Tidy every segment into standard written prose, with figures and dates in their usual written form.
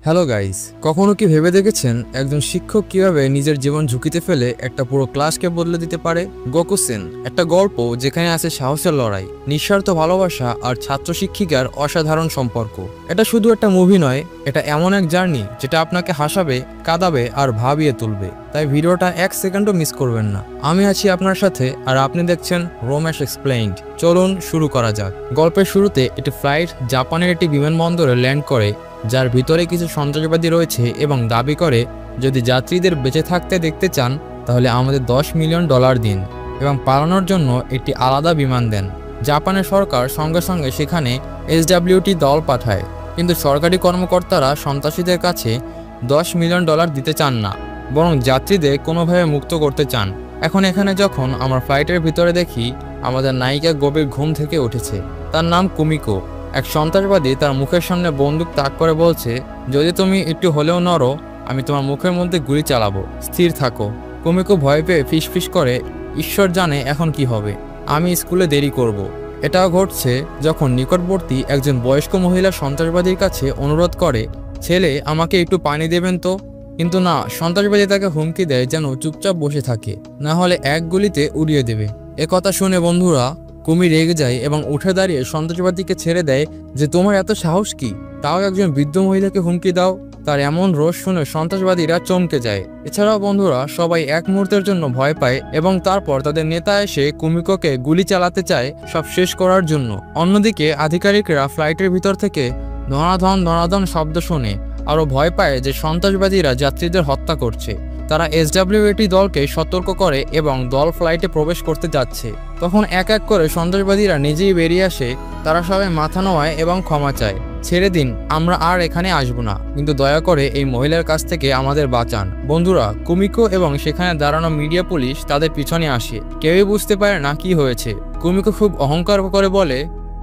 Hello guys, কখনো কি ভেবে দেখেছেন একজন শিক্ষক কিভাবে নিজের জীবন ঝুঁকিতে ফেলে একটা পুরো ক্লাসকে বদলে দিতে পারে? গোকুসেন একটা গল্প যেখানে আছে সাহসের লড়াই, নিঃস্বার্থ ভালোবাসা আর ছাত্র শিক্ষিকার অসাধারণ সম্পর্ক। এটা শুধু একটা মুভি নয়, এটা এমন এক জার্নি যেটা আপনাকে হাসাবে, কাঁদাবে আর ভাবিয়ে তুলবে। তাই ভিডিওটা এক সেকেন্ডও মিস করবেন না। আমি আছি আপনার সাথে আর আপনি দেখছেন রোমেশ এক্সপ্লেইনড। চলুন শুরু করা যাক। গল্পের শুরুতে একটি ফ্লাইট জাপানের একটি বিমানবন্দরে ল্যান্ড করে, যার ভিতরে কিছু সন্ত্রাসবাদী রয়েছে এবং দাবি করে যদি যাত্রীদের বেঁচে থাকতে দেখতে চান তাহলে আমাদের $10 মিলিয়ন দিন এবং পালানোর জন্য একটি আলাদা বিমান দেন। জাপানের সরকার সঙ্গে সঙ্গে সেখানে SWT দল পাঠায়, কিন্তু সরকারি কর্মকর্তারা সন্ত্রাসীদের কাছে $10 মিলিয়ন দিতে চান না, বরং যাত্রীদের কোনোভাবে মুক্ত করতে চান। এখন এখানে যখন আমরা ফ্লাইটের ভিতরে দেখি আমাদের নায়িকা গভীর ঘুম থেকে উঠেছে। তার নাম কুমিকো। এক সন্ত্রাসবাদী তার মুখের সামনে বন্দুক তাক করে বলছে, যদি তুমি একটু হলেও নড়ো আমি তোমার মুখের মধ্যে গুলি চালাবো, স্থির থাকো। কুমিকো ভয় পেয়ে ফিসফিস করে, ঈশ্বর জানে এখন কি হবে, আমি স্কুলে দেরি করব। এটাও ঘটছে যখন নিকটবর্তী একজন বয়স্ক মহিলা সন্ত্রাসবাদীর কাছে অনুরোধ করে, ছেলে আমাকে একটু পানি দেবেন তো। কিন্তু না, সন্ত্রাসবাদী তাকে হুমকি দেয় যেন চুপচাপ বসে থাকে, না হলে এক গুলিতে উড়িয়ে দেবে। কথা শুনে বন্ধুরা কুমি রেগে যায় এবং উঠে দাঁড়িয়ে সন্ত্রাসবাদীকে ছেড়ে দেয় যে তোমার এত সাহস কি, তাও একজন বৃদ্ধ মহিলাকে হুমকি দাও। তার এমন রোষ শুনে সন্ত্রাসবাদীরা চমকে যায়। এছাড়াও বন্ধুরা সবাই এক মুহূর্তের জন্য ভয় পায় এবং তারপর তাদের নেতা এসে কুমিকোকে গুলি চালাতে চায় সব শেষ করার জন্য। অন্যদিকে আধিকারিকরা ফ্লাইটের ভিতর থেকে ধনাধন শব্দ শুনে আরও ভয় পায় যে সন্ত্রাসবাদীরা যাত্রীদের হত্যা করছে। তারা SWT দলকে সতর্ক করে এবং দল ফ্লাইটে প্রবেশ করতে যাচ্ছে। তখন এক এক করে সন্ত্রাসবাদীরা নিজেই বেরিয়ে আসে। তারা সবাই মাথা নোয়ায় এবং ক্ষমা চায়, ছেড়ে দিন, আমরা আর এখানে আসবো না, কিন্তু দয়া করে এই মহিলার কাছ থেকে আমাদের বাঁচান। বন্ধুরা কুমিকো এবং সেখানে দাঁড়ানো মিডিয়া পুলিশ তাদের পিছনে আসে। কেউই বুঝতে পারে না কি হয়েছে। কুমিকো খুব অহংকার করে বলে,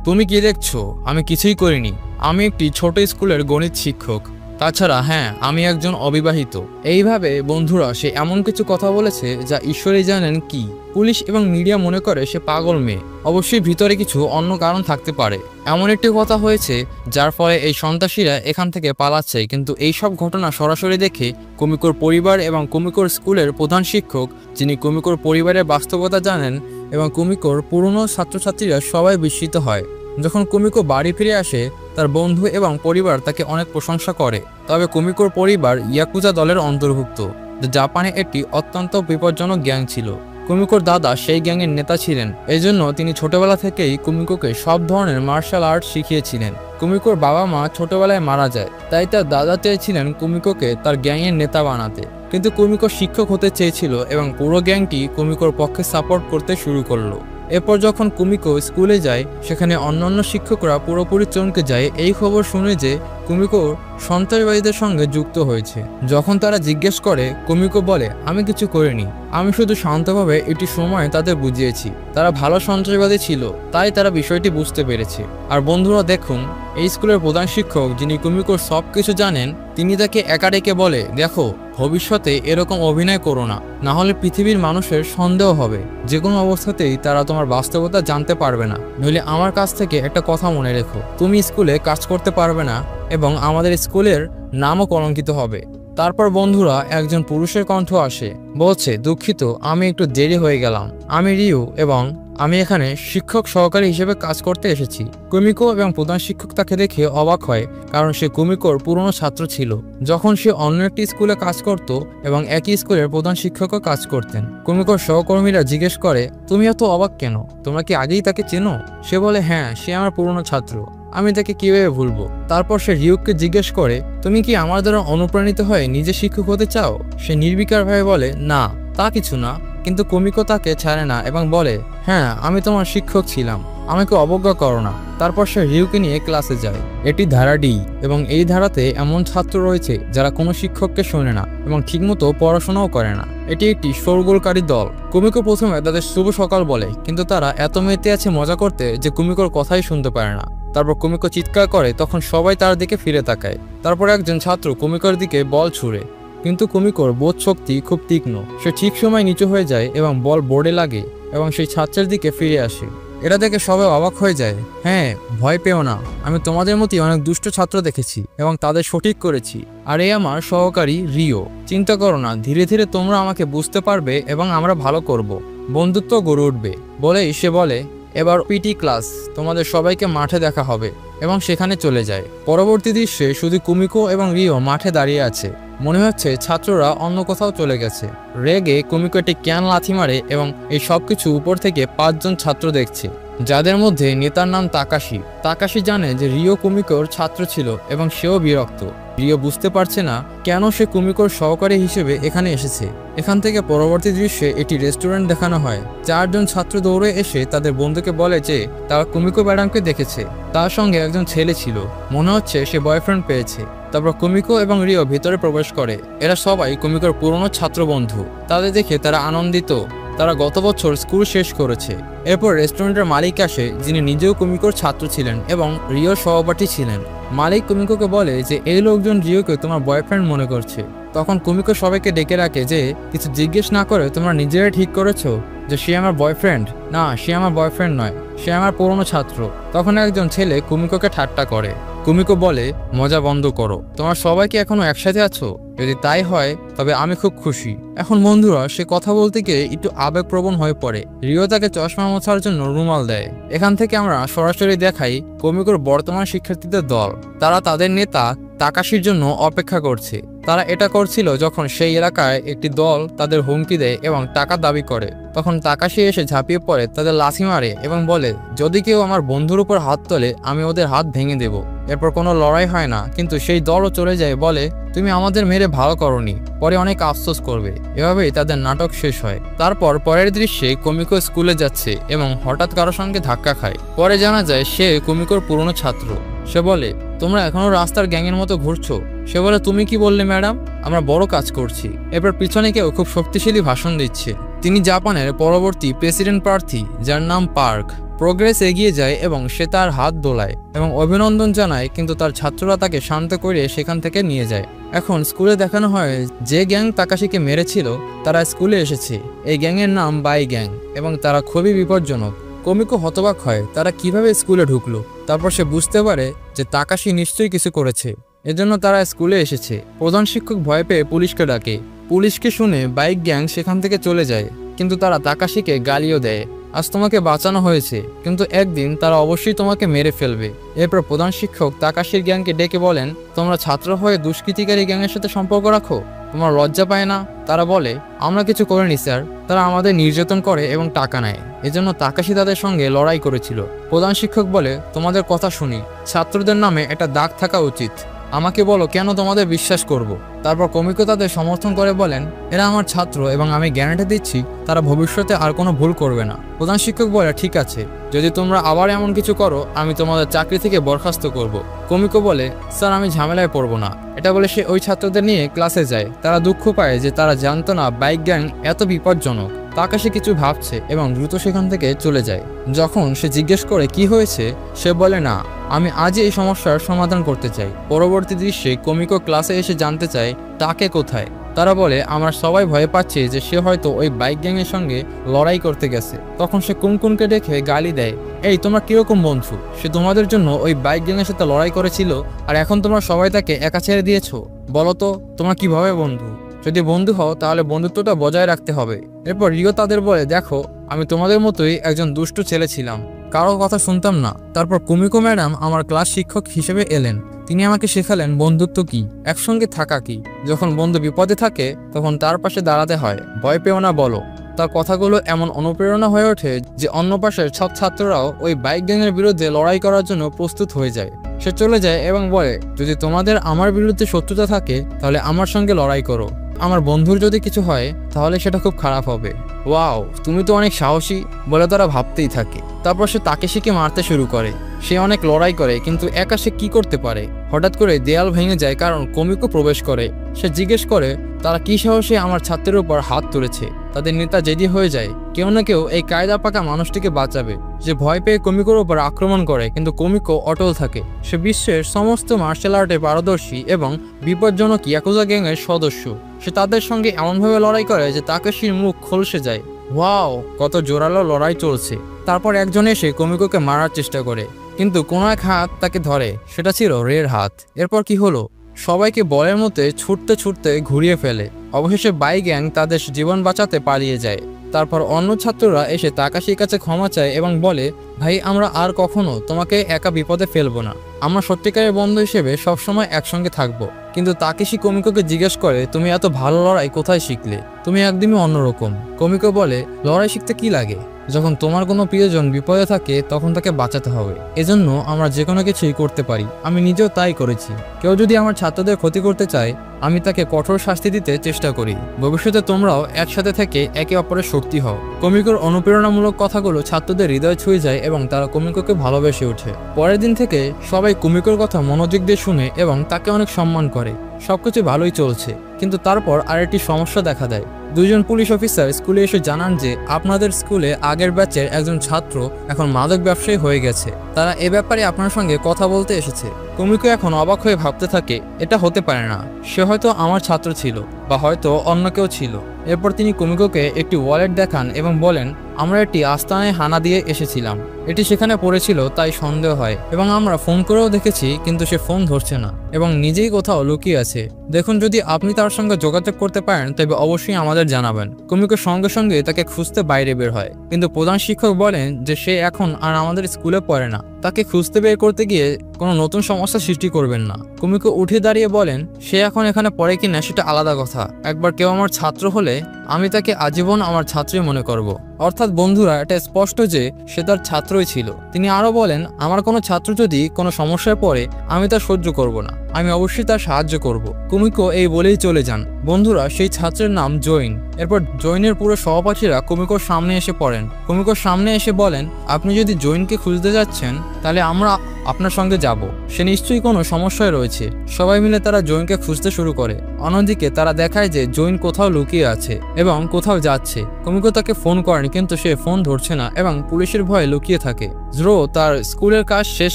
তুমি কি দেখছো, আমি কিছুই করিনি, আমি একটি ছোট স্কুলের গণিত শিক্ষক, তাছাড়া হ্যাঁ আমি একজন অবিবাহিত। এইভাবে বন্ধুরা সে এমন কিছু কথা বলেছে যা ঈশ্বরই জানেন কি। পুলিশ এবং মিডিয়া মনে করে সে পাগল মেয়ে, অবশ্যই ভিতরে কিছু অন্য কারণ থাকতে পারে। এমন একটি কথা হয়েছে যার ফলে এই সন্ত্রাসীরা এখান থেকে পালাচ্ছে। কিন্তু এই সব ঘটনা সরাসরি দেখে কুমিকোর পরিবার এবং কুমিকোর স্কুলের প্রধান শিক্ষক, যিনি কুমিকোর পরিবারের বাস্তবতা জানেন, এবং কুমিকোর পুরনো ছাত্রছাত্রীরা সবাই বিস্মিত হয়। যখন কুমিকো বাড়ি ফিরে আসে তার বন্ধু এবং পরিবার তাকে অনেক প্রশংসা করে। তবে কুমিকোর পরিবার ইয়াকুজা দলের অন্তর্ভুক্ত, যা জাপানে একটি অত্যন্ত বিপজ্জনক গ্যাং ছিল। কুমিকোর দাদা সেই গ্যাংয়ের নেতা ছিলেন, এজন্য তিনি ছোটবেলা থেকেই কুমিকোকে সব ধরনের মার্শাল আর্ট শিখিয়েছিলেন। কুমিকোর বাবা মা ছোটবেলায় মারা যায়, তাই তার দাদা চেয়েছিলেন কুমিকোকে তার গ্যাংয়ের নেতা বানাতে। কিন্তু কুমিকো শিক্ষক হতে চেয়েছিল এবং পুরো গ্যাংটি কুমিকোর পক্ষে সাপোর্ট করতে শুরু করলো। এরপর যখন কুমিকো স্কুলে যায় সেখানে অন্যান্য শিক্ষকরা পুরোপুরি চমকে যায় এই খবর শুনে যে কুমিকো সন্ত্রাসবাদীদের সঙ্গে যুক্ত হয়েছে। যখন তারা জিজ্ঞেস করে কুমিকো বলে, আমি কিছু করিনি, আমি শুধু শান্তভাবে একটি সময় তাদের বুঝিয়েছি। তারা ভালো সন্ত্রাসবাদী ছিল, তাই তারা বিষয়টি বুঝতে পেরেছে। আর বন্ধুরা দেখুন, এই স্কুলের প্রধান শিক্ষক যিনি কুমিকোর সব কিছু জানেন, তিনি তাকে একা ডেকে বলে, দেখো ভবিষ্যতে এরকম অভিনয় করো না, না হলে পৃথিবীর মানুষের সন্দেহ হবে। যে কোনো অবস্থাতেই তারা তোমার বাস্তবতা জানতে পারবে না। নইলে আমার কাছ থেকে একটা কথা মনে রেখো, তুমি স্কুলে কাজ করতে পারবে না এবং আমাদের স্কুলের নামও কলঙ্কিত হবে। তারপর বন্ধুরা একজন পুরুষের কণ্ঠ আসে, বলছে, দুঃখিত আমি একটু দেরি হয়ে গেলাম, আমি রিউ এবং আমি এখানে শিক্ষক সহকারী হিসেবে কাজ করতে এসেছি। কুমিকো এবং প্রধান শিক্ষক তাকে দেখে অবাক হয়, কারণ সে কুমিকোর পুরনো ছাত্র ছিল যখন সে অন্য একটি স্কুলে কাজ করত এবং একই স্কুলের প্রধান শিক্ষকও কাজ করতেন। কুমিকোর সহকর্মীরা জিজ্ঞেস করে, তুমি এত অবাক কেন, তোমরা কি আগেই তাকে চেনো? সে বলে, হ্যাঁ সে আমার পুরনো ছাত্র, আমি তাকে কিভাবে ভুলবো। তারপর সে রিউককে জিজ্ঞেস করে, তুমি কি আমার দ্বারা অনুপ্রাণিত হয়ে নিজে শিক্ষক হতে চাও? সে নির্বিকারভাবে বলে, না তা কিছু না। কিন্তু কুমিকো তাকে ছাড়ে না এবং বলে, হ্যাঁ আমি তোমার শিক্ষক ছিলাম, আমাকে অবজ্ঞা করো না। তারপর সে রিউকে নিয়ে ক্লাসে যায়। এটি ধারা ডি এবং এই ধারাতে এমন ছাত্র রয়েছে যারা কোনো শিক্ষককে শোনে না এবং ঠিকমতো পড়াশোনাও করে না। এটি একটি শোরগোলকারী দল। কুমিকো প্রথমে তাদের শুভ সকাল বলে, কিন্তু তারা এত মেতে আছে মজা করতে যে কুমিকোর কথাই শুনতে পারে না। তারপর কুমিকো চিৎকার করে, তখন সবাই তার দিকে ফিরে তাকায়। তারপর একজন ছাত্র কুমিকোর দিকে বল ছুড়ে, কিন্তু কুমিকোর বোধ শক্তি খুব তীক্ষ্ণ। সে ঠিক সময় নিচু হয়ে যায় এবং বল বোর্ডে লাগে এবং সেই ছাত্রের দিকে ফিরে আসে। এটা দেখে সবাই অবাক হয়ে যায়। হ্যাঁ, ভয় পেও না, আমি তোমাদের মতোই অনেক দুষ্ট ছাত্র দেখেছি এবং তাদের সঠিক করেছি। আর এই আমার সহকারী রিও। চিন্তা করো না, ধীরে ধীরে তোমরা আমাকে বুঝতে পারবে এবং আমরা ভালো করব, বন্ধুত্ব গড়ে উঠবে। বলেই সে বলে, এবার পিটি ক্লাস, তোমাদের সবাইকে মাঠে দেখা হবে, এবং সেখানে চলে যায়। পরবর্তী দৃশ্যে শুধু কুমিকো এবং রিও মাঠে দাঁড়িয়ে আছে। মনে হচ্ছে ছাত্ররা অন্য কোথাও চলে গেছে। রেগে কুমিকো একটি ক্যান লাথি মারে এবং এই সবকিছু উপর থেকে 5 জন ছাত্র দেখছে, যাদের মধ্যে নেতার নাম তাকাশি। তাকাশি জানে যে রিও কুমিকোর ছাত্র ছিল এবং সেও বিরক্ত। রিও বুঝতে পারছে না কেন সে কুমিকোর সহকারী হিসেবে এখানে এসেছে। এখান থেকে পরবর্তী দৃশ্যে একটি রেস্টুরেন্ট দেখানো হয়। 4 জন ছাত্র দৌড়ে এসে তাদের বন্ধুকে বলে যে তারা কুমিকো ম্যাডামকে দেখেছে, তার সঙ্গে একজন ছেলে ছিল, মনে হচ্ছে সে বয়ফ্রেন্ড পেয়েছে। তারপর কুমিকো এবং রিও ভিতরে প্রবেশ করে। এরা সবাই কুমিকোর পুরনো ছাত্র বন্ধু। তাদের দেখে তারা আনন্দিত, তারা গত বছর স্কুল শেষ করেছে। এরপর রেস্টুরেন্টের মালিক আসে, যিনি নিজেও কুমিকোর ছাত্র ছিলেন এবং রিওর সহপাঠী ছিলেন। মালিক কুমিকোকে বলে যে এই লোকজন রিওকে তোমার বয়ফ্রেন্ড মনে করছে। তখন কুমিকো সবাইকে ডেকে রাখে যে কিছু জিজ্ঞেস না করে তোমরা নিজেরাই ঠিক করেছো যে সে আমার বয়ফ্রেন্ড। না, সে আমার বয়ফ্রেন্ড নয়, সে আমার পুরনো ছাত্র। তখন একজন ছেলে কুমিকোকে ঠাট্টা করে। কুমিকো বলে, মজা বন্ধ করো, তোমার সবাই কি এখনো একসাথে আছো? যদি তাই হয় তবে আমি খুব খুশি। এখন বন্ধুরা সে কথা বলতে গিয়ে একটু আবেগপ্রবণ হয়ে পড়ে। রিও তাকে চশমা মোছার জন্য রুমাল দেয়। এখান থেকে আমরা সরাসরি দেখাই কুমিকোর বর্তমান শিক্ষার্থীদের দল। তারা তাদের নেতা তাকাশির জন্য অপেক্ষা করছে। তারা এটা করছিল যখন সেই এলাকায় একটি দল তাদের হুমকি দেয় এবং টাকা দাবি করে। তখন তাকাশি এসে ঝাঁপিয়ে পড়ে, তাদের লাথি মারে এবং বলে, যদি কেউ আমার বন্ধুর উপর হাত তোলে আমি ওদের হাত ভেঙে দেব। এরপর কোনো লড়াই হয় না, কিন্তু সেই দলও চলে যায়, বলে তুমি আমাদের মেরে ভালো করনি, পরে অনেক আফসোস করবে। এভাবেই তাদের নাটক শেষ হয়। তারপর পরের দৃশ্যে কুমিকো স্কুলে যাচ্ছে এবং হঠাৎ কারো সঙ্গে ধাক্কা খায়। পরে জানা যায় সে কুমিকোর পুরনো ছাত্র। সে বলে, তোমরা এখনো রাস্তার গ্যাংয়ের মতো ঘুরছো? সে বলে, তুমি কি বললে ম্যাডাম? আমরা বড় কাজ করছি। এরপর পিছনে কেউ খুব শক্তিশালী ভাষণ দিচ্ছে। তিনি জাপানের পরবর্তী প্রেসিডেন্ট প্রার্থী, যার নাম পার্ক। প্রোগ্রেস এগিয়ে যায় এবং সে তার হাত দোলায় এবং অভিনন্দন জানায়, কিন্তু তার ছাত্ররা তাকে শান্ত করে সেখান থেকে নিয়ে যায়। এখন স্কুলে দেখানো হয় যে গ্যাং তাকাশিকে মেরেছিল তারা স্কুলে এসেছে। এই গ্যাংয়ের নাম বাই গ্যাং এবং তারা খুবই বিপজ্জনক। কুমিকো হতবাক হয় তারা কিভাবে স্কুলে ঢুকলো। তারপর সে বুঝতে পারে যে তাকাশি নিশ্চয়ই কিছু করেছে, এজন্য তারা স্কুলে এসেছে। প্রধান শিক্ষক ভয় পেয়ে পুলিশকে ডাকে। পুলিশকে শুনে বাইক গ্যাং সেখান থেকে চলে যায়, কিন্তু তারা তাকাশিকে গালিও দেয়। আজ তোমাকে বাঁচানো হয়েছে, কিন্তু একদিন তারা অবশ্যই তোমাকে মেরে ফেলবে। এরপর প্রধান শিক্ষক তাকাশির গ্যাংকে ডেকে বলেন, তোমরা ছাত্র হয়ে দুষ্কৃতিকারী গ্যাংয়ের সাথে সম্পর্ক রাখো, তোমার লজ্জা পায় না? তারা বলে, আমরা কিছু করিনি স্যার, তারা আমাদের নির্যাতন করে এবং টাকা নেয়, এজন্য তাকাশি তাদের সঙ্গে লড়াই করেছিল। প্রধান শিক্ষক বলে, তোমাদের কথা শুনি, ছাত্রদের নামে একটা দাগ থাকা উচিত, আমাকে বলো কেন তোমাদের বিশ্বাস করব। তারপর কুমিকো তাদের সমর্থন করে বলেন, এরা আমার ছাত্র এবং আমি গ্যারান্টি দিচ্ছি তারা ভবিষ্যতে আর কোনো ভুল করবে না। প্রধান শিক্ষক বলে, ঠিক আছে, যদি তোমরা আবার এমন কিছু করো আমি তোমাদের চাকরি থেকে বরখাস্ত করব। কুমিকো বলে, স্যার আমি ঝামেলায় পড়ব না। এটা বলে সে ওই ছাত্রদের নিয়ে ক্লাসে যায়। তারা দুঃখ পায় যে তারা জানতো না বাইক গ্যাং এত বিপজ্জনক। তাকাশি কিছু ভাবছে এবং দ্রুত সেখান থেকে চলে যায়। যখন সে জিজ্ঞেস করে কি হয়েছে, সে বলে, না, আমি আজই এই সমস্যার সমাধান করতে চাই। পরবর্তী দৃশ্যে কুমিকো ক্লাসে এসে জানতে চায় তাকে কোথায়। তারা বলে, আমরা সবাই ভয় পাচ্ছি যে সে হয়তো ওই বাইক গ্যাংয়ের সঙ্গে লড়াই করতে গেছে। তখন সে কুনকুনকে দেখে গালি দেয়, এই তোমরা কিরকম বন্ধু? সে তোমাদের জন্য ওই বাইক গ্যাংয়ের সাথে লড়াই করেছিল আর এখন তোমরা সবাই তাকে একা ছেড়ে দিয়েছো। বলো তো তোমরা কিভাবে বন্ধু? যদি বন্ধু হও তাহলে বন্ধুত্বটা বজায় রাখতে হবে। এরপর রিও তাদের বলে, দেখো আমি তোমাদের মতোই একজন দুষ্ট ছেলে ছিলাম, কারো কথা শুনতাম না। তারপর কুমিকো ম্যাডাম আমার ক্লাস শিক্ষক হিসেবে এলেন। তিনি আমাকে শেখালেন বন্ধুত্ব কি, একসঙ্গে থাকা কি। যখন বন্ধু বিপদে থাকে তখন তার পাশে দাঁড়াতে হয়, ভয় পেও না বলো। তার কথাগুলো এমন অনুপ্রেরণা হয়ে ওঠে যে অন্য পাশের সব ছাত্ররাও ওই বাইক গ্যাংয়ের বিরুদ্ধে লড়াই করার জন্য প্রস্তুত হয়ে যায়। সে চলে যায় এবং বলে, যদি তোমাদের আমার বিরুদ্ধে শত্রুতা থাকে তাহলে আমার সঙ্গে লড়াই করো, আমার বন্ধুর যদি কিছু হয় তাহলে সেটা খুব খারাপ হবে। ওয়াও, তুমি তো অনেক সাহসী বলে তারা ভাবতেই থাকে। তারপর সে তাকেশিকে মারতে শুরু করে। সে অনেক লড়াই করে, কিন্তু একা সে কি করতে পারে? হঠাৎ করে দেয়াল ভেঙে যায় কারণ কুমিকো প্রবেশ করে। সে জিজ্ঞেস করে, তারা কি সাহসে আমার ছাত্রের উপর হাত তুলেছে? তাদের নেতা জেদি হয়ে যায়, কেউ না কেউ এই কায়দা পাকা মানুষটিকে বাঁচাবে। যে ভয় পেয়ে কুমিকোর উপর আক্রমণ করে, কিন্তু কুমিকো অটল থাকে। সে বিশ্বের সমস্ত মার্শাল আর্টে পারদর্শী এবং বিপজ্জনক ইয়াকুজা গ্যাংয়ের সদস্য। সে তাদের সঙ্গে এমনভাবে লড়াই করে যে তাকেশির মুখ খলসে যায়। ওয়াও, কত জোরালো লড়াই চলছে। তারপর একজন এসে কুমিকোকে মারার চেষ্টা করে, কিন্তু কোনো এক হাত তাকে ধরে, সেটা ছিল রের হাত। এরপর কি হলো? সবাইকে বলের মধ্যে ছুটতে ছুটতে ঘুরিয়ে ফেলে। অবশেষে বাই গ্যাং তাদের জীবন বাঁচাতে পালিয়ে যায়। তারপর অন্য ছাত্ররা এসে তাকাশির কাছে ক্ষমা চায় এবং বলে, ভাই আমরা আর কখনো তোমাকে একা বিপদে ফেলবো না, আমরা সত্যিকারের বন্ধু হিসেবে সবসময় একসঙ্গে থাকবো। কিন্তু তাকেশি কুমিকোকে জিজ্ঞেস করে, তুমি এত ভালো লড়াই কোথায় শিখলে? তুমি একদমই অন্যরকম। কুমিকো বলে, লড়াই শিখতে কি লাগে? যখন তোমার কোনো প্রিয়জন বিপদে থাকে তখন তাকে বাঁচাতে হবে। এজন্য আমরা যে কোনো কিছুই করতে পারি। আমি নিজেও তাই করেছি। কেউ যদি আমার ছাত্রদের ক্ষতি করতে চায় আমি তাকে কঠোর শাস্তি দিতে চেষ্টা করি। ভবিষ্যতে তোমরাও একসাথে থেকে একে অপরের শক্তি হও। কুমিকোর অনুপ্রেরণামূলক কথাগুলো ছাত্রদের হৃদয় ছুঁয়ে যায় এবং তারা কুমিকোকে ভালোবেসে ওঠে। পরের দিন থেকে সবাই কুমিকোর কথা মনোযোগ দিয়ে শুনে এবং তাকে অনেক সম্মান করে। সবকিছু ভালোই চলছে, কিন্তু তারপর আরেকটি সমস্যা দেখা দেয়। দুজন পুলিশ অফিসার স্কুলে এসে জানান যে আপনাদের স্কুলে আগের ব্যাচের একজন ছাত্র এখন মাদক ব্যবসায়ী হয়ে গেছে। তারা এ ব্যাপারে আপনার সঙ্গে কথা বলতে এসেছে। কুমিকো এখন অবাক হয়ে ভাবতে থাকে, এটা হতে পারে না, সে হয়তো আমার ছাত্র ছিল বা হয়তো অন্য কেউ ছিল। এরপর তিনি কুমিকোকে একটি ওয়ালেট দেখান এবং বলেন, আমরা একটি আস্তানায় হানা দিয়ে এসেছিলাম, এটি সেখানে পড়েছিল তাই সন্দেহ হয়, এবং আমরা ফোন করেও দেখেছি কিন্তু সে ফোন ধরছে না এবং নিজেই কোথাও লুকিয়ে আছে। দেখুন, যদি আপনি তার সঙ্গে যোগাযোগ করতে পারেন তবে অবশ্যই আমাদের জানাবেন। কুমিকো সঙ্গে সঙ্গে তাকে খুঁজতে বাইরে বের হয়, কিন্তু প্রধান শিক্ষক বলেন যে সে এখন আর আমাদের স্কুলে পড়ে না, তাকে খুঁজতে বের করতে গিয়ে কোনো নতুন সমস্যা সৃষ্টি করবেন না। কুমিকো উঠে দাঁড়িয়ে বলেন, সে এখন এখানে পড়ে কিনা সেটা আলাদা কথা, একবার কেউ আমার ছাত্র হলে আমি তাকে আজীবন আমার ছাত্রই মনে করব। অর্থাৎ বন্ধুরা, এটা স্পষ্ট যে সে তার ছাত্রই ছিল। তিনি আরো বলেন, আমার কোনো ছাত্র যদি কোনো সমস্যায় পড়ে আমি তা সহ্য করব না, আমি অবশ্যই তার সাহায্য করব। কুমিকো এই বলেই চলে যান। বন্ধুরা, সেই ছাত্রের নাম জৈন। এরপর জৈনের পুরো সহপাঠীরা কুমিকোর সামনে এসে পড়েন। কুমিকোর সামনে এসে বলেন, আপনি যদি জৈনকে খুঁজতে যাচ্ছেন তাহলে আমরা আপনার সঙ্গে যাব, সে নিশ্চয়ই কোনো সমস্যায় রয়েছে। সবাই মিলে তারা জৈনকে খুঁজতে শুরু করে। অন্যদিকে তারা দেখায় যে জৈন কোথাও লুকিয়ে আছে এবং কোথাও যাচ্ছে। কুমিকো তাকে ফোন করেন কিন্তু সে ফোন ধরছে না এবং পুলিশের ভয়ে লুকিয়ে থাকে। জো তার স্কুলের কাজ শেষ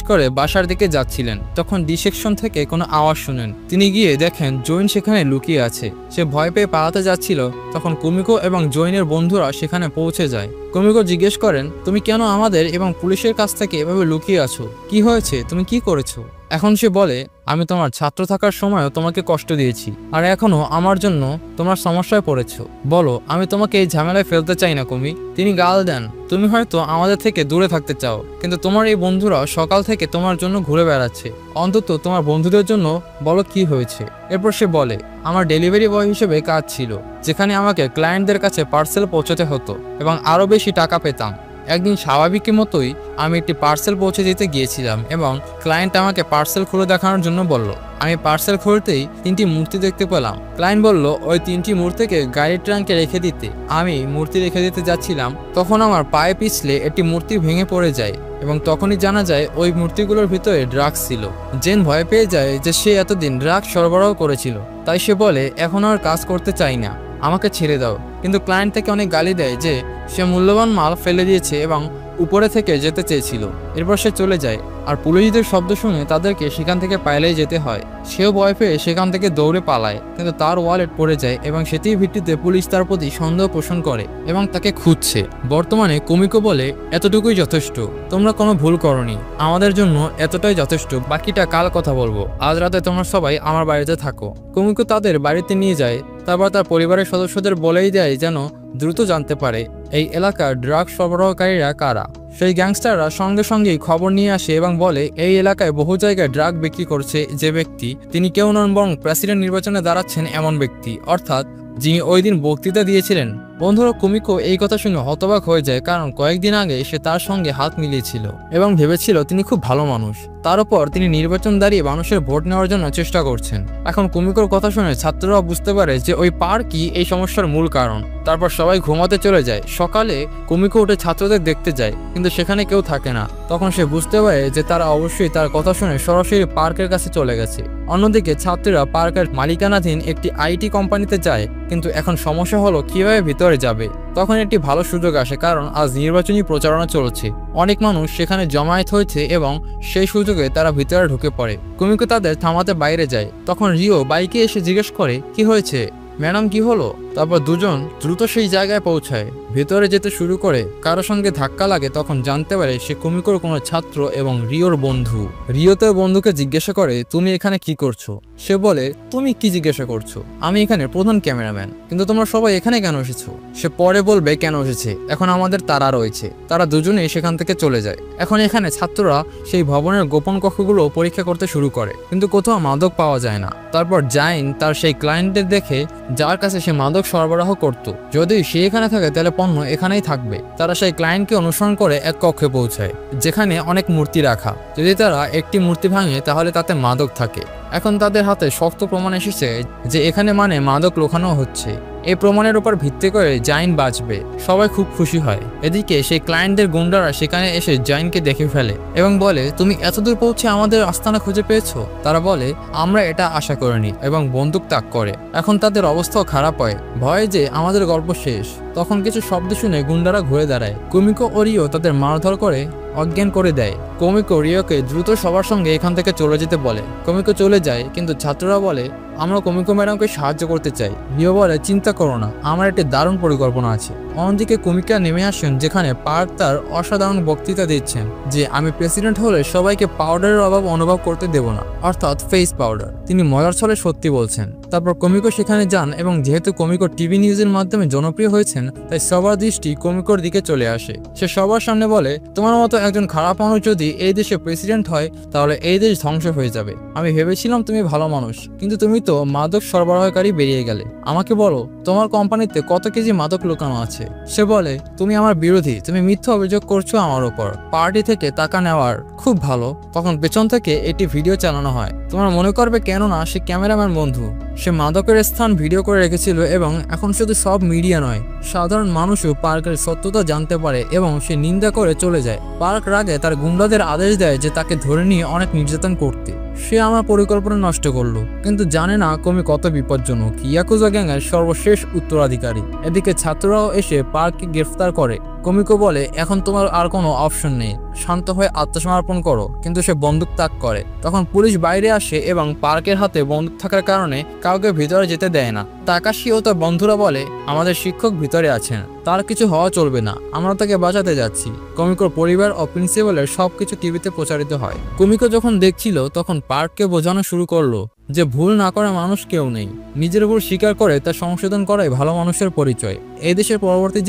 করে বাসার দিকে যাচ্ছিলেন, তখন ডি সেকশন থেকে কোনো আওয়াজ শুনেন। তিনি গিয়ে দেখেন জৈন সেখানে লুকিয়ে আছে। সে ভয় পেয়ে পালাতে যাচ্ছিল, তখন কুমিকো এবং জৈনের বন্ধুরা সেখানে পৌঁছে যায়। কুমিকো জিজ্ঞেস করেন, তুমি কেন আমাদের এবং পুলিশের কাছ থেকে এভাবে লুকিয়ে আছো? কি হয়েছে? তুমি কি করেছো? এখন সে বলে, আমি তোমার ছাত্র থাকার সময়ও তোমাকে কষ্ট দিয়েছি, আর এখনো আমার জন্য তোমার সমস্যায় পড়েছো। বলো, আমি তোমাকে এই ঝামেলায় ফেলতে চাই না কুমি। তিনি গাল দেন, তুমি হয়তো আমাদের থেকে দূরে থাকতে চাও, কিন্তু তোমার এই বন্ধুরা সকাল থেকে তোমার জন্য ঘুরে বেড়াচ্ছে। অন্তত তোমার বন্ধুদের জন্য বলো কি হয়েছে। এরপর সে বলে, আমার ডেলিভারি বয় হিসেবে কাজ ছিল, যেখানে আমাকে ক্লায়েন্টদের কাছে পার্সেল পৌঁছাতে হতো এবং আরও বেশি টাকা পেতাম। একদিন স্বাভাবিকের মতোই আমি একটি পার্সেল পৌঁছে দিতে গিয়েছিলাম এবং ক্লায়েন্ট আমাকে পার্সেল খুলে দেখানোর জন্য বলল। আমি পার্সেল খুলতেই 3টি মূর্তি দেখতে পেলাম। ক্লায়েন্ট বলল ওই 3টি মূর্তিকে গাড়ির ট্রাঙ্কে রেখে দিতে। আমি মূর্তি রেখে দিতে যাচ্ছিলাম, তখন আমার পায়ে পিছলে একটি মূর্তি ভেঙে পড়ে যায় এবং তখনই জানা যায় ওই মূর্তিগুলোর ভিতরে ড্রাগস ছিল। জেন ভয় পেয়ে যায় যে সে এতদিন ড্রাগস সরবরাহ করেছিল, তাই সে বলে এখন আর কাজ করতে চাই না, আমাকে ছেড়ে দাও। কিন্তু ক্লায়েন্ট তাকে অনেক গালি দেয় যে সে মূল্যবান মাল ফেলে দিয়েছে এবং উপরে থেকে যেতে চেয়েছিল। এরপর সে চলে যায়, আর পুলিশদের শব্দ শুনে তাদেরকে সেখান থেকে পালিয়ে যেতে হয়। সেও ভয় পেয়ে সেখান থেকে দৌড়ে পালায়, কিন্তু তার ওয়ালেট পড়ে যায় এবং সেটির ভিত্তিতে পুলিশ তার প্রতি সন্দেহ পোষণ করে এবং তাকে খুঁজছে। বর্তমানে কুমিকো বলে, এতটুকুই যথেষ্ট, তোমরা কোনো ভুল করনি, আমাদের জন্য এতটাই যথেষ্ট, বাকিটা কাল কথা বলবো। আজ রাতে তোমরা সবাই আমার বাড়িতে থাকো। কুমিকো তাদের বাড়িতে নিয়ে যায়, তারপর তার পরিবারের সদস্যদের বলেই দেয় যেন দ্রুত জানতে পারে এই এলাকার ড্রাগ সরবরাহকারীরা কারা। সেই গ্যাংস্টাররা সঙ্গে সঙ্গেই খবর নিয়ে আসে এবং বলে এই এলাকায় বহু জায়গায় ড্রাগ বিক্রি করছে যে ব্যক্তি, তিনি কেউ নন বরং প্রেসিডেন্ট নির্বাচনে দাঁড়াচ্ছেন এমন ব্যক্তি, অর্থাৎ যিনি ওই দিন বক্তৃতা দিয়েছিলেন। বন্ধুরা, কুমিকো এই কথা শুনে হতবাক হয়ে যায়, কারণ কয়েকদিন আগে সে তার সঙ্গে হাত মিলিয়েছিল এবং ভেবেছিল তিনি খুব ভালো মানুষ। তার উপর তিনি নির্বাচন দাঁড়িয়ে মানুষের ভোট নেওয়ার জন্য চেষ্টা করছেন। এখন কুমিকোর কথা শুনে ছাত্ররা বুঝতে পারে যে ওই পার্কই এই সমস্যার মূল কারণ। তারপর সবাই ঘুমাতে চলে যায়। সকালে কুমিকো উঠে ছাত্রদের দেখতে যায়, কিন্তু সেখানে কেউ থাকে না। তখন সে বুঝতে পারে যে তারা অবশ্যই তার কথা শুনে সরাসরি পার্কের কাছে চলে গেছে। অন্যদিকে ছাত্রীরা পার্কের মালিকানাধীন একটি আইটি কোম্পানিতে যায়, কিন্তু এখন সমস্যা হলো কিভাবে ভিতরে যাবে। তখন একটি ভালো সুযোগ আসে, কারণ আজ নির্বাচনী প্রচারণা চলছে, অনেক মানুষ সেখানে জমায়েত হয়েছে এবং সেই সুযোগে তারা ভিতরে ঢুকে পড়ে। কুমিকো তাদের থামাতে বাইরে যায়। তখন রিও বাইকে এসে জিজ্ঞেস করে, কি হয়েছে ম্যাডাম, কি হলো? তারপর দুজন দ্রুত সেই জায়গায় পৌঁছায়, ভেতরে যেতে শুরু করে। কারো সঙ্গে ধাক্কা লাগে, তখন জানতে পারে সে কুমিকোর কোনো ছাত্র এবং রিওর বন্ধু। রিও তার বন্ধুকে জিজ্ঞাসা করে, তুমি এখানে কি করছো? সে বলে, তুমি কি জিজ্ঞাসা করছো? আমি এখানে প্রধান ক্যামেরাম্যান, কিন্তু তোমরা সবাই এখানে কেন এসেছো? সে পরে বলবে কেন এসেছে। এখন আমাদের তারা রয়েছে। তারা দুজনেই সেখান থেকে চলে যায়। এখন এখানে ছাত্ররা সেই ভবনের গোপন কক্ষগুলো পরীক্ষা করতে শুরু করে, কিন্তু কোথাও মাদক পাওয়া যায় না। তারপর জাইন তার সেই ক্লায়েন্টদের দেখে, যার কাছে সে মাদক সরবরাহ করত। যদি সে এখানে থাকে তাহলে পণ্য এখানেই থাকবে। তারা সেই ক্লায়েন্টকে অনুসরণ করে এক কক্ষে পৌঁছায়, যেখানে অনেক মূর্তি রাখা। যদি তারা একটি মূর্তি ভাঙে তাহলে তাতে মাদক থাকে। এখন তাদের হাতে শক্ত প্রমাণ এসেছে যে এখানে মাদক লুকানো হচ্ছে। এই প্রমাণের উপর ভিত্তি করে জাইন বাঁচবে। সবাই খুব খুশি হয়। এদিকে সেই ক্লায়েন্টদের গুন্ডারা সেখানে এসে জাইনকে দেখে ফেলে এবং বলে, তুমি এতদূর পৌঁছে আমাদের আস্তানা খুঁজে পেয়েছো? তারা বলে, আমরা এটা আশা করিনি, এবং বন্দুক তাক করে। এখন তাদের অবস্থাও খারাপ হয়, ভয়ে যে আমাদের গল্প শেষ। তখন কিছু শব্দ শুনে গুন্ডারা ঘুরে দাঁড়ায়। কুমিকো ও রিও তাদের মারধর করে অজ্ঞান করে দেয়। কুমিকো রিওকে দ্রুত সবার সঙ্গে এখান থেকে চলে যেতে বলে। কুমিকো চলে যায়, কিন্তু ছাত্ররা বলে, আমরা কুমিকো ম্যাডামকে সাহায্য করতে চাই। রিও বলে, চিন্তা করো না, আমার একটি দারুণ পরিকল্পনা আছে। অন্যদিকে কুমিকা নেমে আসেন, যেখানে পার্ক তার অসাধারণ বক্তৃতা দিচ্ছেন যে আমি প্রেসিডেন্ট হলে সবাইকে পাউডারের অভাব অনুভব করতে দেব না, অর্থাৎ ফেস পাউডার। তিনি মজার ছলে সত্যি বলছেন। তারপর কুমিকো সেখানে যান, এবং যেহেতু কুমিকো টিভি নিউজের মাধ্যমে জনপ্রিয় হয়েছেন, তাই সবার দৃষ্টি কুমিকোর দিকে চলে আসে। সে সবার সামনে বলে, তোমার মতো একজন খারাপ মানুষ যদি এই দেশে প্রেসিডেন্ট হয় তাহলে এই দেশ ধ্বংস হয়ে যাবে। আমি ভেবেছিলাম তুমি ভালো মানুষ, কিন্তু তুমি তো মাদক সরবরাহকারী বেরিয়ে গেলে। আমাকে বলো, তোমার কোম্পানিতে কত কেজি মাদক লুকানো আছে? সে বলে, তুমি আমার বিরোধী, তুমি মিথ্যা অভিযোগ করছো আমার উপর। পার্টি থেকে টাকা নেওয়ার খুব ভালো। তখন পেছন থেকে একটি ভিডিও চালানো হয়। তোমার মনে করবে কেননা সে ক্যামেরাম্যান বন্ধু। সে মাদকের স্থান ভিডিও করে রেখেছিল, এবং এখন শুধু সব মিডিয়া নয়, সাধারণ মানুষও পার্কের সত্যতা জানতে পারে, এবং সে নিন্দা করে চলে যায়। পার্ক রাগে তার গুন্ডাদের আদেশ দেয় যে তাকে ধরে নিয়ে অনেক নির্যাতন করতে। সে আমার পরিকল্পনা নষ্ট করলো, কিন্তু জানে না কুমি কত বিপজ্জনক, ইয়াকুজা গ্যাংয়ের সর্বশেষ উত্তরাধিকারী। এদিকে ছাত্ররাও এসে পার্ককে গ্রেফতার করে। কুমিকো বলে, এখন তোমার আর কোনো অপশন নেই, শান্ত হয়ে আত্মসমর্পণ করো। কিন্তু সে বন্দুক তাক করে। তখন পুলিশ বাইরে আসে, এবং পার্কের হাতে বন্দুক থাকার কারণে কাউকে ভিতরে যেতে দেয় না। তাকাশি ও তার বন্ধুরা বলে, আমাদের শিক্ষক ভিতরে আছেন, তার কিছু হওয়া চলবে না, আমরা তাকে বাঁচাতে যাচ্ছি। কুমিকোর পরিবার ও প্রিন্সিপালের সবকিছু টিভিতে প্রচারিত হয়। কুমিকো যখন দেখছিল, তখন পার্ককে বোঝানো শুরু করলো যে ভুল না করা মানুষ কেউ নেই। নিজের ভুল স্বীকার করে তা সংশোধন করাই ভালো মানুষের পরিচয়। এই দেশের পরবর্তী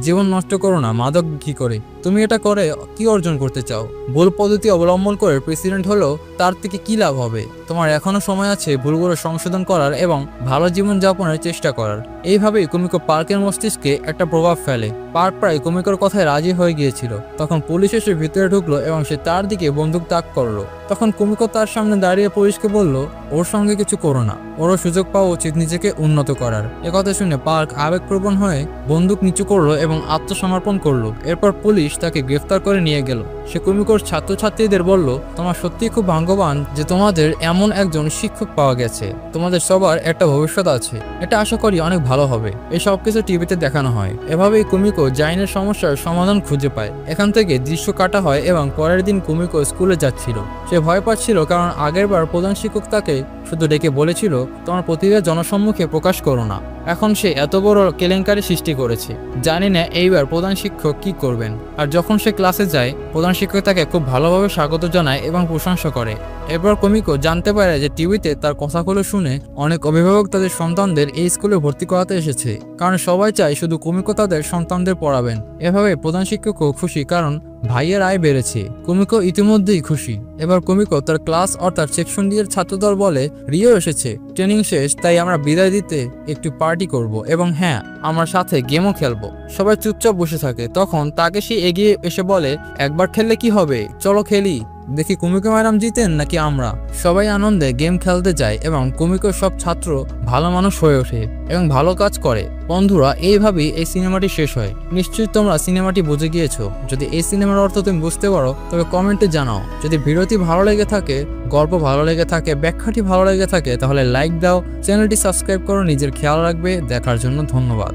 জীবন নষ্ট করো না মাদক কি করে। তুমি এটা করে কি অর্জন করতে চাও? ভুল পদ্ধতি অবলম্বন করে প্রেসিডেন্ট হলেও তার থেকে কি লাভ হবে? তোমার এখনো সময় আছে ভুলগুলো সংশোধন করার এবং ভালো জীবন যাপনের চেষ্টা করার। এইভাবেই কুমিকো পার্কের মস্তিষ্কে একটা প্রভাব ফেলে। পার্ক প্রায় কুমিকোর কথায় রাজি হয়ে গিয়েছিল। তখন পুলিশ এসে ভিতরে ঢুকলো এবং সে তার দিকে বন্দুক তাক করলো। তখন কুমিকো তার সামনে দাঁড়িয়ে পুলিশকে বলল, ওর সঙ্গে কিছু করো না, ওরও সুযোগ পাওয়া উচিত নিজেকে উন্নত করার। একথা শুনে পার্ক আবেগপ্রবণ হয়ে বন্দুক নিচু করলো এবং আত্মসমর্পণ করলো। এরপর পুলিশ তাকে গ্রেফতার করে নিয়ে গেল। সে কুমিকোর ছাত্রছাত্রীদের বলল, তোমরা সত্যিই খুব ভাগ্যবান যে তোমাদের এমন একজন শিক্ষক পাওয়া গেছে। তোমাদের সবার একটা ভবিষ্যৎ আছে, এটা আশা করি অনেক ভালো হবে। এই সবকিছু টিভিতে দেখানো হয়। এভাবেই কুমিকো জাইনের সমস্যার সমাধান খুঁজে পায়। এখান থেকে দৃশ্য কাটা হয় এবং পরের দিন কুমিকো স্কুলে যাচ্ছিল। সে ভয় পাচ্ছিল, কারণ আগেরবার প্রধান শিক্ষক তাকে শুধু ডেকে বলেছিল, তোমার প্রতিভা জনসম্মুখে প্রকাশ করো না। এখন সে এত বড় কেলেঙ্কারি সৃষ্টি করেছে। জানি না এইবার প্রধান শিক্ষক কি করবেন। আর যখন সে ক্লাসে যায়, প্রধান শিক্ষক তাকে খুব ভালোভাবে স্বাগত জানায় এবং প্রশংসা করে। এরপর কুমিকো জানতে পারে যে টিভিতে তার কথাগুলো শুনে অনেক অভিভাবক তাদের সন্তানদের এই স্কুলে ভর্তি করাতে এসেছে, কারণ সবাই চায় শুধু কুমিকো তাদের সন্তানদের পড়াবেন। এভাবে প্রধান শিক্ষকও খুশি, কারণ ভাইয়ের আয় বেড়েছে। কুমিকো ইতিমধ্যেই খুশি। এবার কুমিকো তার ক্লাস অর্থাৎ সেকশন ডি এর ছাত্রদল বলে, রিও এসেছে, ট্রেনিং শেষ, তাই আমরা বিদায় দিতে একটু পার্টি করব, এবং হ্যাঁ, আমার সাথে গেমও খেলবো। সবাই চুপচাপ বসে থাকে। তখন তাকেশি এগিয়ে এসে বলে, একবার খেললে কি হবে, চলো খেলি, দেখি কুমিকো ম্যাডাম জিতেন নাকি আমরা। সবাই আনন্দে গেম খেলতে যায় এবং কুমিকোর সব ছাত্র ভালো মানুষ হয়ে ওঠে এবং ভালো কাজ করে। বন্ধুরা, এইভাবেই এই সিনেমাটি শেষ হয়। নিশ্চয়ই তোমরা সিনেমাটি বুঝে গিয়েছো। যদি এই সিনেমার অর্থ তুমি বুঝতে পারো তবে কমেন্টে জানাও। যদি ভিডিওটি ভালো লেগে থাকে, গল্প ভালো লেগে থাকে, ব্যাখ্যাটি ভালো লেগে থাকে, তাহলে লাইক দাও, চ্যানেলটি সাবস্ক্রাইব করো। নিজের খেয়াল রাখবে। দেখার জন্য ধন্যবাদ।